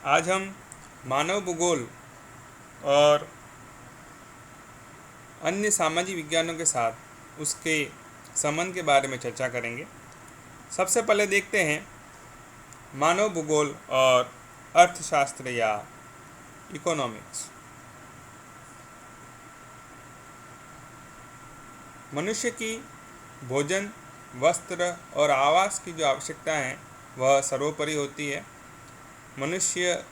आज हम मानव भूगोल और अन्य सामाजिक विज्ञानों के साथ उसके संबंध के बारे में चर्चा करेंगे। सबसे पहले देखते हैं मानव भूगोल और अर्थशास्त्र या इकोनॉमिक्स। मनुष्य की भोजन, वस्त्र और आवास की जो आवश्यकता है वह सर्वोपरि होती है। मनुष्य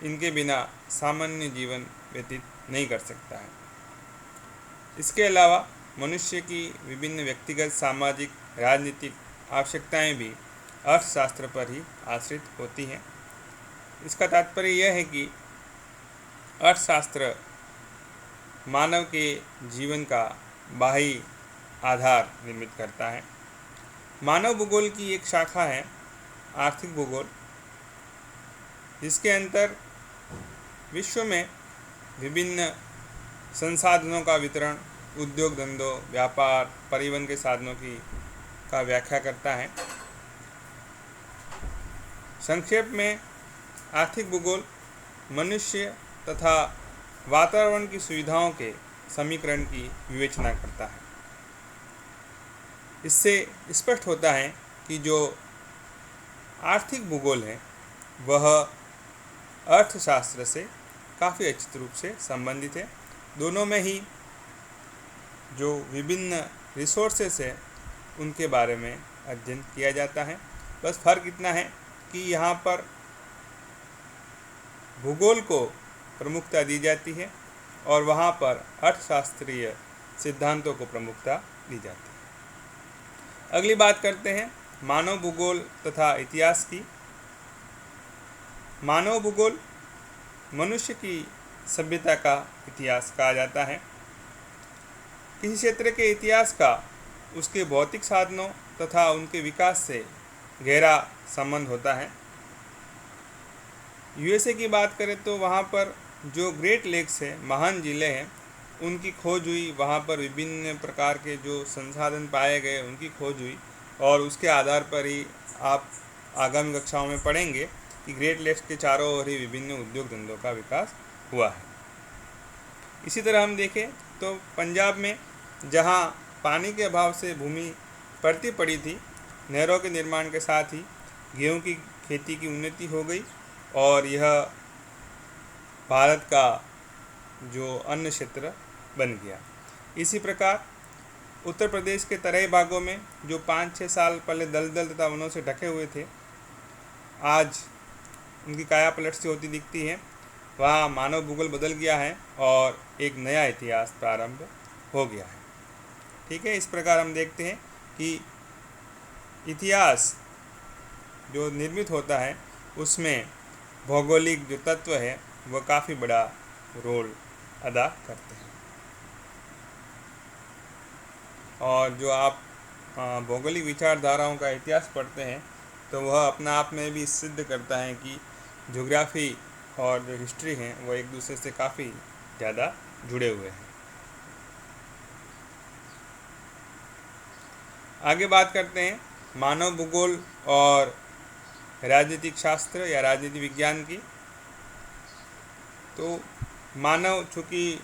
इनके बिना सामान्य जीवन व्यतीत नहीं कर सकता है। इसके अलावा मनुष्य की विभिन्न व्यक्तिगत, सामाजिक, राजनीतिक आवश्यकताएं भी अर्थशास्त्र पर ही आश्रित होती हैं। इसका तात्पर्य यह है कि अर्थशास्त्र मानव के जीवन का बाह्य आधार निर्मित करता है। मानव भूगोल की एक शाखा है आर्थिक भूगोल, जिसके अंतर विश्व में विभिन्न संसाधनों का वितरण, उद्योग धंधों, व्यापार, परिवहन के साधनों का व्याख्या करता है। संक्षेप में आर्थिक भूगोल मनुष्य तथा वातावरण की सुविधाओं के समीकरण की विवेचना करता है। इससे स्पष्ट होता है कि जो आर्थिक भूगोल है वह अर्थशास्त्र से काफ़ी अच्छी रूप से संबंधित है। दोनों में ही जो विभिन्न रिसोर्सेस है उनके बारे में अध्ययन किया जाता है। बस फर्क इतना है कि यहाँ पर भूगोल को प्रमुखता दी जाती है और वहाँ पर अर्थशास्त्रीय सिद्धांतों को प्रमुखता दी जाती है। अगली बात करते हैं मानव भूगोल तथा इतिहास की। मानव भूगोल मनुष्य की सभ्यता का इतिहास कहा जाता है। किसी क्षेत्र के इतिहास का उसके भौतिक साधनों तथा उनके विकास से गहरा संबंध होता है। यूएसए की बात करें तो वहाँ पर जो ग्रेट लेक्स है, महान झीलें हैं, उनकी खोज हुई। वहाँ पर विभिन्न प्रकार के जो संसाधन पाए गए उनकी खोज हुई और उसके आधार पर ही आप आगामी कक्षाओं में पढ़ेंगे कि ग्रेट लेक्स के चारों ओर ही विभिन्न उद्योग धंधों का विकास हुआ है। इसी तरह हम देखें तो पंजाब में जहाँ पानी के अभाव से भूमि परती पड़ी थी, नहरों के निर्माण के साथ ही गेहूं की खेती की उन्नति हो गई और यह भारत का जो अन्न क्षेत्र बन गया। इसी प्रकार उत्तर प्रदेश के तराई भागों में जो 5-6 साल पहले दलदल तथा वनों से ढके हुए थे, आज उनकी काया पलट से होती दिखती है। वहाँ मानव भूगोल बदल गया है और एक नया इतिहास प्रारंभ हो गया है। ठीक है, इस प्रकार हम देखते हैं कि इतिहास जो निर्मित होता है उसमें भौगोलिक जो तत्व है वह काफ़ी बड़ा रोल अदा करते हैं। और जो आप भौगोलिक विचारधाराओं का इतिहास पढ़ते हैं तो वह अपने आप में भी सिद्ध करता है कि ज्योग्राफी और जो हिस्ट्री हैं वो एक दूसरे से काफ़ी ज़्यादा जुड़े हुए हैं। आगे बात करते हैं मानव भूगोल और राजनीतिक शास्त्र या राजनीति विज्ञान की। तो मानव चूँकि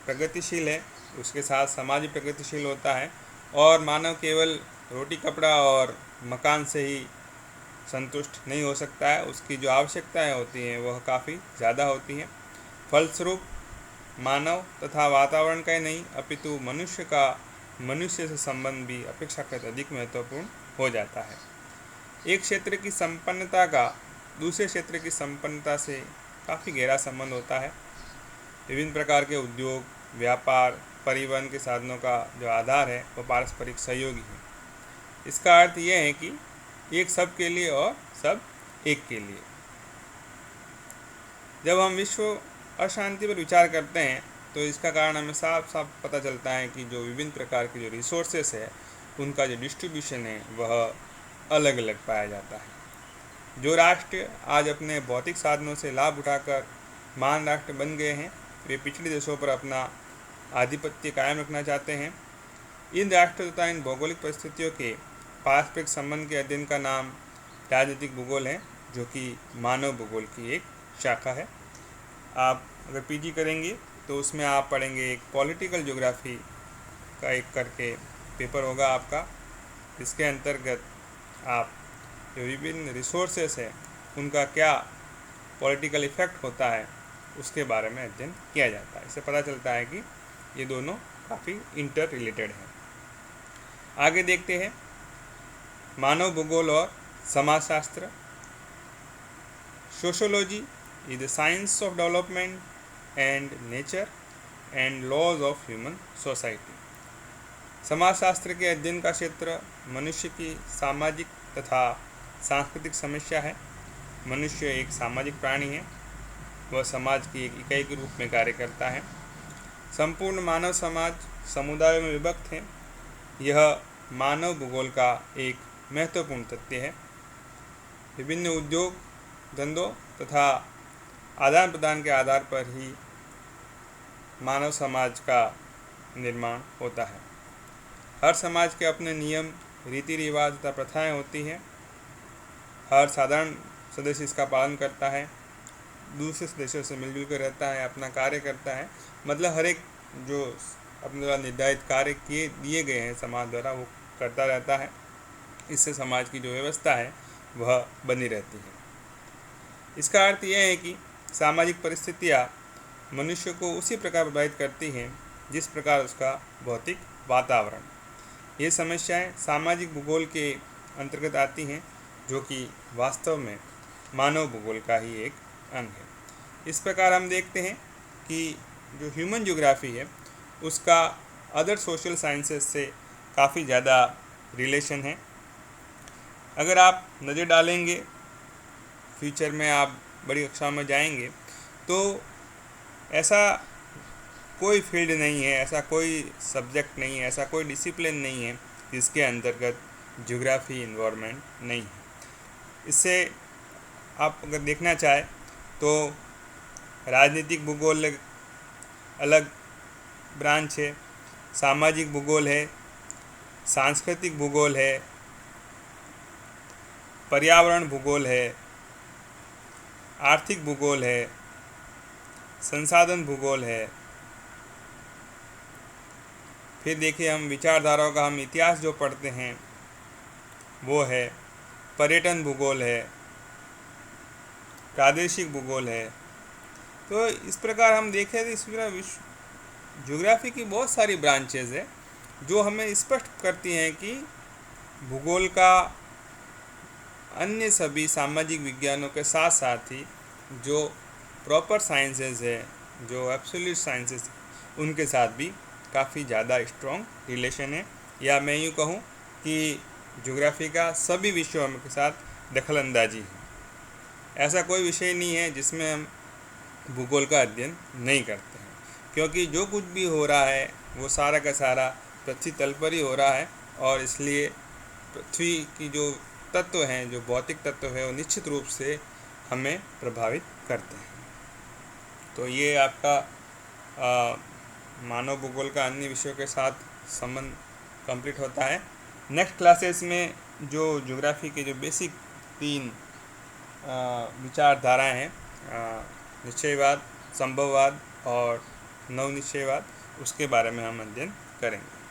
प्रगतिशील है, उसके साथ समाज भी प्रगतिशील होता है और मानव केवल रोटी कपड़ा और मकान से ही संतुष्ट नहीं हो सकता है। उसकी जो आवश्यकताएं होती हैं वह काफ़ी ज़्यादा होती हैं। फलस्वरूप मानव तथा वातावरण का ही नहीं अपितु मनुष्य से संबंध भी अपेक्षाकृत अधिक महत्वपूर्ण हो जाता है। एक क्षेत्र की संपन्नता का दूसरे क्षेत्र की संपन्नता से काफ़ी गहरा संबंध होता है। विभिन्न प्रकार के उद्योग, व्यापार, परिवहन के साधनों का जो आधार है वह पारस्परिक सहयोगी है। इसका अर्थ यह है कि एक सब के लिए और सब एक के लिए। जब हम विश्व अशांति पर विचार करते हैं तो इसका कारण हमें साफ साफ पता चलता है कि जो विभिन्न प्रकार के जो रिसोर्सेस है उनका जो डिस्ट्रीब्यूशन है वह अलग अलग पाया जाता है। जो राष्ट्र आज अपने भौतिक साधनों से लाभ उठाकर महान राष्ट्र बन गए हैं, वे पिछड़े देशों पर अपना आधिपत्य कायम रखना चाहते हैं। इन राष्ट्र तथा इन भौगोलिक परिस्थितियों के पारस्परिक संबंध के अध्ययन का नाम राजनीतिक भूगोल है, जो कि मानव भूगोल की एक शाखा है। आप अगर पीजी करेंगे तो उसमें आप पढ़ेंगे एक पॉलिटिकल ज्योग्राफी का एक करके पेपर होगा आपका, इसके अंतर्गत आप जो विभिन्न रिसोर्सेस है उनका क्या पॉलिटिकल इफ़ेक्ट होता है उसके बारे में अध्ययन किया जाता है। इससे पता चलता है कि ये दोनों काफ़ी इंटर रिलेटेड हैं। आगे देखते हैं मानव भूगोल और समाजशास्त्र। Sociology is the science of development and nature and laws of human society. समाजशास्त्र के अध्ययन का क्षेत्र मनुष्य की सामाजिक तथा सांस्कृतिक समस्या है। मनुष्य एक सामाजिक प्राणी है, वह समाज की एक इकाई के रूप में कार्य करता है। संपूर्ण मानव समाज समुदायों में विभक्त है। यह मानव भूगोल का एक महत्वपूर्ण तथ्य है। विभिन्न उद्योग धंधों तथा आदान प्रदान के आधार पर ही मानव समाज का निर्माण होता है। हर समाज के अपने नियम, रीति रिवाज तथा प्रथाएं होती हैं। हर साधारण सदस्य इसका पालन करता है, दूसरे सदस्यों से मिलजुल कर रहता है, अपना कार्य करता है। मतलब हर एक जो अपने द्वारा निर्धारित कार्य दिए गए हैं समाज द्वारा वो करता रहता है। इससे समाज की जो व्यवस्था है वह बनी रहती है। इसका अर्थ यह है कि सामाजिक परिस्थितियाँ मनुष्य को उसी प्रकार प्रभावित करती हैं जिस प्रकार उसका भौतिक वातावरण। ये समस्याएं सामाजिक भूगोल के अंतर्गत आती हैं, जो कि वास्तव में मानव भूगोल का ही एक अंग है। इस प्रकार हम देखते हैं कि जो ह्यूमन ज्योग्राफी है उसका अदर सोशल साइंसेस से काफ़ी ज़्यादा रिलेशन है। अगर आप नज़र डालेंगे, फ्यूचर में आप बड़ी कक्षाओं में जाएंगे तो ऐसा कोई फील्ड नहीं है, ऐसा कोई सब्जेक्ट नहीं है, ऐसा कोई डिसिप्लिन नहीं है जिसके अंतर्गत ज्योग्राफी इन्वॉल्वमेंट नहीं है। इससे आप अगर देखना चाहें तो राजनीतिक भूगोल अलग ब्रांच है, सामाजिक भूगोल है, सांस्कृतिक भूगोल है, पर्यावरण भूगोल है, आर्थिक भूगोल है, संसाधन भूगोल है। फिर देखिए हम विचारधाराओं का हम इतिहास जो पढ़ते हैं वो है, पर्यटन भूगोल है, प्रादेशिक भूगोल है। तो इस प्रकार हम देखें तो इस ज्योग्राफी की बहुत सारी ब्रांचेज है जो हमें स्पष्ट करती हैं कि भूगोल का अन्य सभी सामाजिक विज्ञानों के साथ साथ ही जो प्रॉपर साइंसेज है, जो एब्सोल्यूट साइंसेज, उनके साथ भी काफ़ी ज़्यादा स्ट्रॉन्ग रिलेशन है। या मैं यूँ कहूँ कि ज्योग्राफी का सभी विषयों के साथ दखलंदाजी है। ऐसा कोई विषय नहीं है जिसमें हम भूगोल का अध्ययन नहीं करते हैं, क्योंकि जो कुछ भी हो रहा है वो सारा का सारा पृथ्वी तल पर ही हो रहा है, और इसलिए पृथ्वी की जो तत्व हैं, जो भौतिक तत्व है, वो निश्चित रूप से हमें प्रभावित करते हैं। तो ये आपका मानव भूगोल का अन्य विषयों के साथ संबंध कंप्लीट होता है। नेक्स्ट क्लासेस में जो ज्योग्राफी के जो बेसिक 3 विचारधाराएं हैं, निश्चयवाद, संभववाद और नवनिश्चयवाद, उसके बारे में हम अध्ययन करेंगे।